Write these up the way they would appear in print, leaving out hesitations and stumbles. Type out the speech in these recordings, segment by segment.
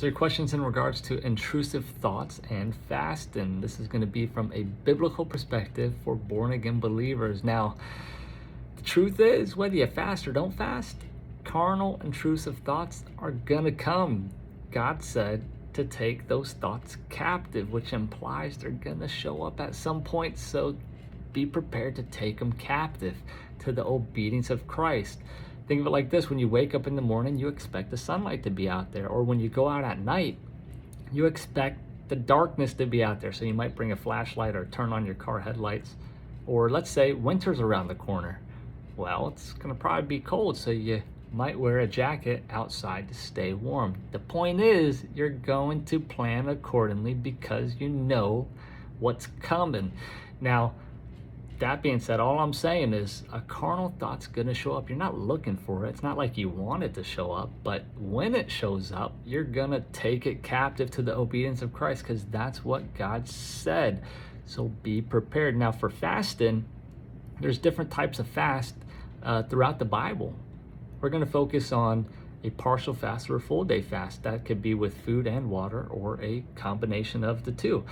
Your questions in regards to intrusive thoughts and fasting. This is going to be from a biblical perspective for born again believers. Now, the truth is, whether you fast or don't fast, carnal intrusive thoughts are going to come. God said to take those thoughts captive, which implies they're going to show up at some point. So be prepared to take them captive to the obedience of Christ. Think of it like this: when you wake up in the morning, you expect the sunlight to be out there. Or when you go out at night, you expect the darkness to be out there. So you might bring a flashlight or turn on your car headlights. Or let's say winter's around the corner. Well, it's going to probably be cold, so you might wear a jacket outside to stay warm. The point is, you're going to plan accordingly because you know what's coming. Now, that being said, all I'm saying is a carnal thought's going to show up. You're not looking for it. It's not like you want it to show up, but when it shows up, you're going to take it captive to the obedience of Christ because that's what God said. So be prepared. Now, for fasting, there's different types of fast throughout the Bible. We're going to focus on a partial fast or a full day fast. That could be with food and water or a combination of the two.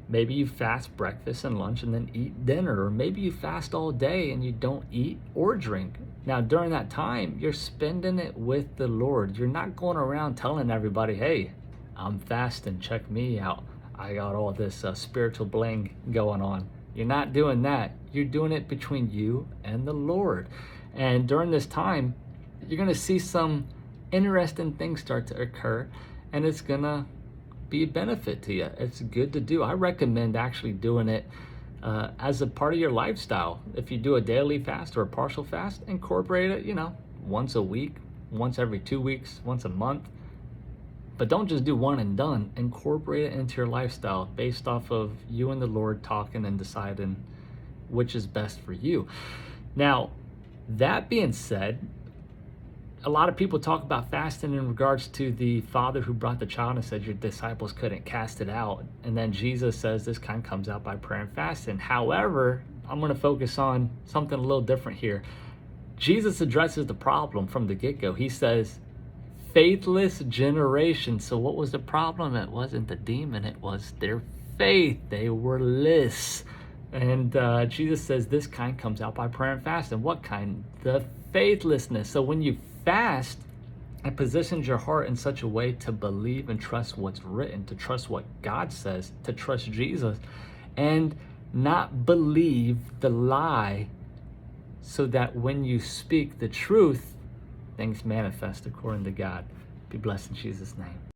Maybe you fast breakfast and lunch and then eat dinner, or maybe you fast all day and you don't eat or drink. Now, during that time, you're spending it with the Lord. You're not going around telling everybody, hey, I'm fasting, check me out. I got all this spiritual bling going on. You're not doing that. You're doing it between you and the Lord. And during this time, you're going to see some interesting things start to occur, and it's going to be a benefit to you. It's good to do. I recommend actually doing it as a part of your lifestyle. If you do a daily fast or a partial fast, incorporate it, once a week, once every 2 weeks, once a month. But don't just do one and done. Incorporate it into your lifestyle based off of you and the Lord talking and deciding which is best for you. Now, that being said, a lot of people talk about fasting in regards to the father who brought the child and said your disciples couldn't cast it out. And then Jesus says this kind comes out by prayer and fasting. However, I'm going to focus on something a little different here. Jesus addresses the problem from the get-go. He says, faithless generation. So what was the problem? It wasn't the demon. It was their faith. They were less. And Jesus says this kind comes out by prayer and fasting. What kind? The faithlessness. So when you fast, it positions your heart in such a way to believe and trust what's written, to trust what God says, to trust Jesus, and not believe the lie, so that when you speak the truth, things manifest according to God. Be blessed in Jesus' name.